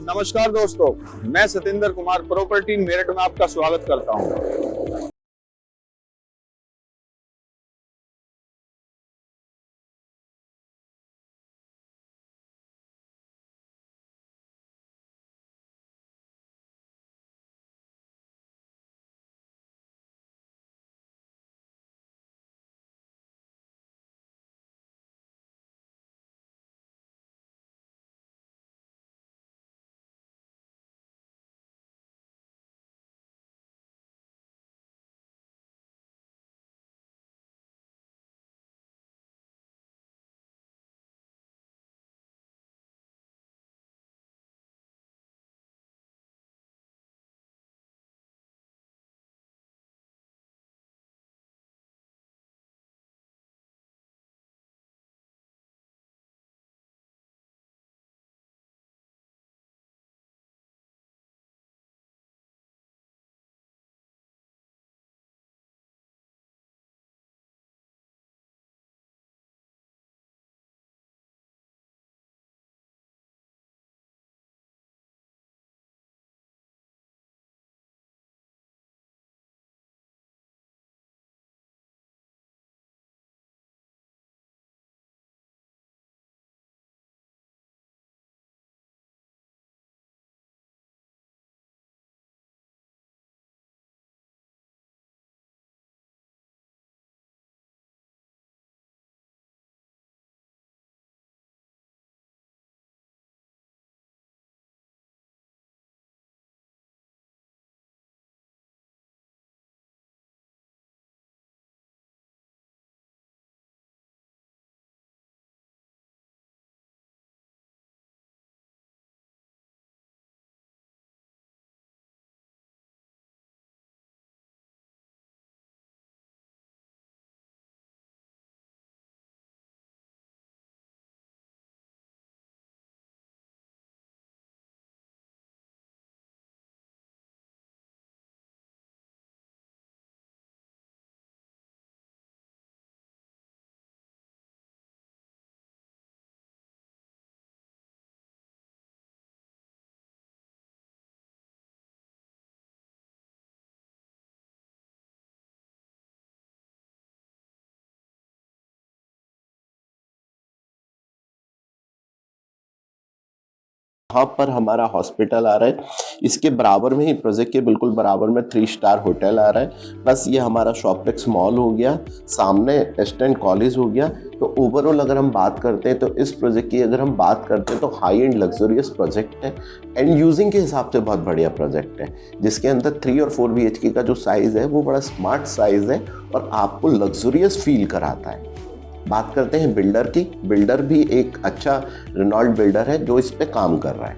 नमस्कार दोस्तों, मैं सतेंद्र कुमार प्रॉपर्टी मेरठ में आपका स्वागत करता हूं। यहाँ पर हमारा हॉस्पिटल आ रहा है, इसके बराबर में ही प्रोजेक्ट के बिल्कुल बराबर में 3 स्टार होटल आ रहा है, प्लस ये हमारा शॉप्लेक्स मॉल हो गया, सामने एस्टेंट कॉलेज हो गया। तो ओवरऑल अगर हम बात करते हैं तो इस प्रोजेक्ट की अगर हम बात करते हैं तो हाई एंड लग्जरियस प्रोजेक्ट है, एंड यूजिंग के हिसाब से बहुत बढ़िया प्रोजेक्ट है, जिसके अंदर 3 और 4 BHK का जो साइज़ है वो बड़ा स्मार्ट साइज़ है और आपको लग्जरियस फील कराता है। बात करते हैं बिल्डर की। बिल्डर भी एक अच्छा रेनॉल्ड बिल्डर है जो इस पे काम कर रहा है।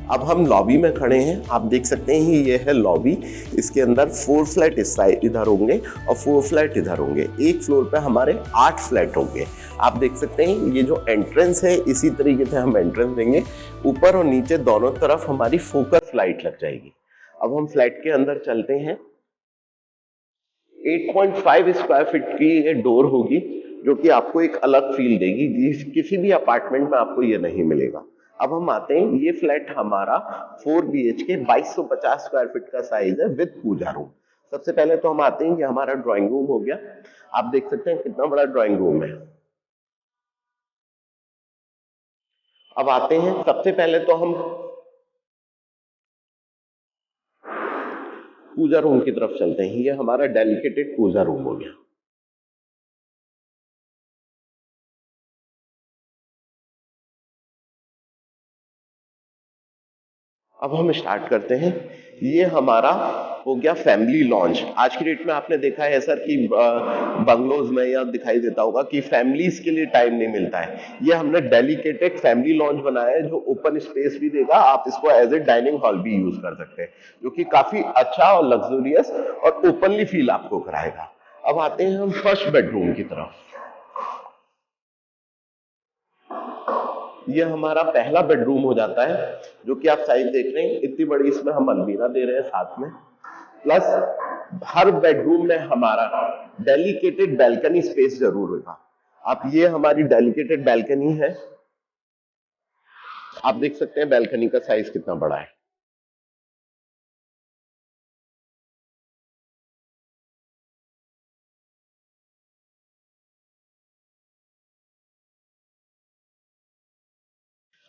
अब हम लॉबी में खड़े हैं, आप देख सकते हैं ये है लॉबी। इसके अंदर 4 फ्लैट इस साइड इधर होंगे और 4 फ्लैट इधर होंगे। एक फ्लोर पे हमारे 8 फ्लैट होंगे। आप देख सकते हैं ये जो एंट्रेंस है इसी तरीके से हम एंट्रेंस देंगे। ऊपर और नीचे दोनों तरफ हमारी फोकस लाइट लग जाएगी। अब हम फ्लैट के अंदर चलते हैं। 8.5 स्क्वायर फीट की ये डोर होगी जो कि आपको एक अलग फील देगी, किसी भी अपार्टमेंट में आपको ये नहीं मिलेगा। अब हम आते हैं, ये फ्लैट हमारा 4 BHK 2250 स्क्वायर फीट का साइज है विद पूजा रूम। सबसे पहले तो हम आते हैं, ये हमारा ड्राइंग रूम हो गया। आप देख सकते हैं कितना बड़ा ड्राइंग रूम है। अब आते हैं, सबसे पहले तो हम पूजा रूम की तरफ चलते हैं। ये हमारा डेडिकेटेड पूजा रूम हो गया। अब हम स्टार्ट करते हैं। ये हमारा हो गया फैमिली लॉन्च। आज की डेट में आपने देखा है सर कि बंगलोज में या दिखाई देता होगा कि फैमिलीज के लिए टाइम नहीं मिलता है। ये हमने डेडिकेटेड फैमिली लॉन्च बनाया है जो ओपन स्पेस भी देगा, आप इसको एज ए डाइनिंग हॉल भी यूज कर सकते हैं, जो कि काफी अच्छा और लग्जरियस और ओपनली फील आपको कराएगा। अब आते हैं हम फर्स्ट बेडरूम की तरफ। ये हमारा पहला बेडरूम हो जाता है, जो कि आप साइज देख रहे हैं। इतनी बड़ी इसमें हम अलमीरा दे रहे हैं साथ में, प्लस हर बेडरूम में हमारा डेडिकेटेड बैल्कनी स्पेस जरूर होगा। आप, ये हमारी डेडिकेटेड बैल्कनी है। आप देख सकते हैं बैल्कनी का साइज कितना बड़ा है।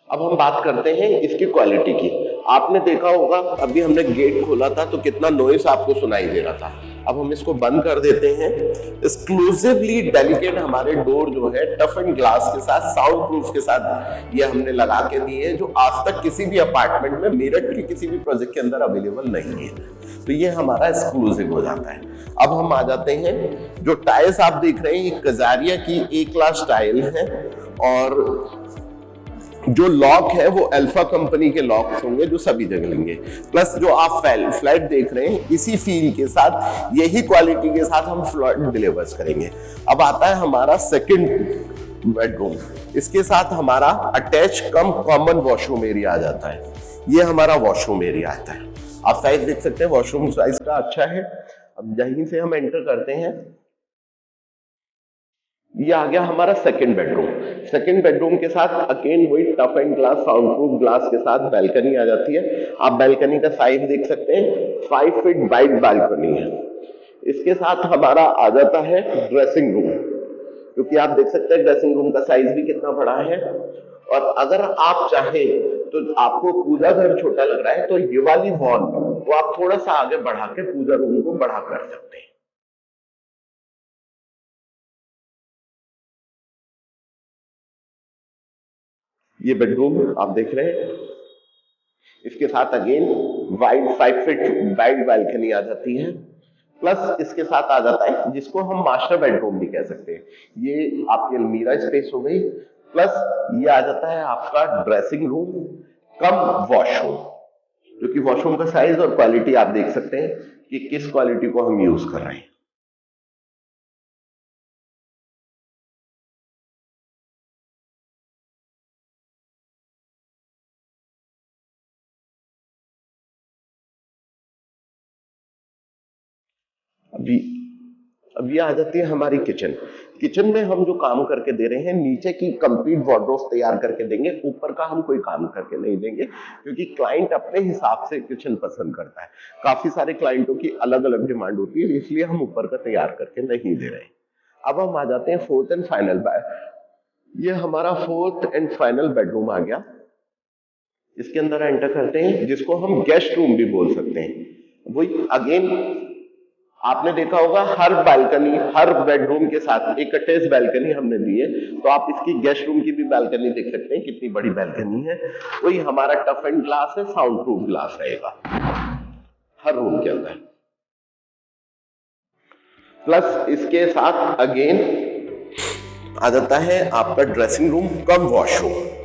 अब हम बात करते हैं इसकी क्वालिटी की। आपने देखा होगा अभी हमने गेट खोला था तो कितना नॉइस आपको सुनाई दे रहा था। अब हम इसको बंद कर देते हैं। एक्सक्लूसिवली डेलिकेट हमारे डोर जो है टफ एंड ग्लास के साथ, साउंड प्रूफ के साथ ये हमने लगा के दिए हैं, जो आज तक किसी भी अपार्टमेंट में मेरठ के किसी भी प्रोजेक्ट के अंदर अवेलेबल नहीं है। तो ये हमारा एक्सक्लूसिव हो जाता है। अब हम आ जाते हैं, जो टाइल्स आप देख रहे हैं ये कजारिया की ए क्लास टाइल है, और जो लॉक है वो अल्फा कंपनी के लॉक्स होंगे जो सभी जगह लेंगे। प्लस जो आप फ्लैट देख रहे हैं इसी फील के साथ, यही क्वालिटी के साथ हम फ्लैट डिलीवर करेंगे। अब आता है हमारा सेकंड बेडरूम। इसके साथ हमारा अटैच कम कॉमन वॉशरूम एरिया आ जाता है। ये हमारा वॉशरूम एरिया आता है। आप साइज देख सकते हैं, वॉशरूम साइज का अच्छा है। अब यहीं से हम एंटर करते हैं। ये आ गया हमारा सेकंड बेडरूम। सेकंड बेडरूम के साथ अगेन वही tough and glass, sound proof glass के साथ बैल्कनी आ जाती है। आप बैल्कनी का साइज देख सकते हैं, 5 फीट वाइड बैल्कनी है। इसके साथ हमारा आ जाता है ड्रेसिंग रूम, क्योंकि आप देख सकते हैं ड्रेसिंग रूम का साइज भी कितना बड़ा है। और अगर आप चाहें तो आपको पूजा घर छोटा लग रहा है तो ये वाली वॉल वो आप थोड़ा सा आगे बढ़ा के पूजा रूम को बड़ा कर सकते हैं। ये बेडरूम आप देख रहे हैं, इसके साथ again wide 5 feet wide balcony आ जाती है। प्लस इसके साथ आ जाता है जिसको हम मास्टर बेडरूम भी कह सकते हैं। ये आपकी अलमीरा स्पेस हो गई। प्लस ये आ जाता है आपका ड्रेसिंग रूम कम वॉशरूम, जो कि वॉशरूम का साइज और क्वालिटी आप देख सकते हैं कि किस क्वालिटी को हम यूज कर रहे हैं। अभी अब ये आ जाती है हमारी किचन। किचन में हम जो काम करके दे रहे हैं, नीचे की कंप्लीट वार्डरोब तैयार करके देंगे, ऊपर का हम कोई काम करके नहीं देंगे, क्योंकि क्लाइंट अपने हिसाब से किचन पसंद करता है। काफी सारे क्लाइंटों की अलग अलग डिमांड होती है, इसलिए हम ऊपर का तैयार करके नहीं दे रहे हैं। अब हम आ जाते हैं फोर्थ एंड फाइनल। ये हमारा फोर्थ एंड फाइनल बेडरूम आ गया। इसके अंदर एंटर करते हैं, जिसको हम गेस्ट रूम भी बोल सकते हैं। वही अगेन आपने देखा होगा हर बालकनी, हर बेडरूम के साथ एक अटैच बालकनी हमने दी है। तो आप इसकी गेस्ट रूम की भी बालकनी देख सकते हैं, कितनी बड़ी बालकनी है। वही हमारा टफ एंड ग्लास है, साउंड प्रूफ ग्लास रहेगा हर रूम के अंदर। प्लस इसके साथ अगेन आ जाता है आपका ड्रेसिंग रूम कम वॉशरूम।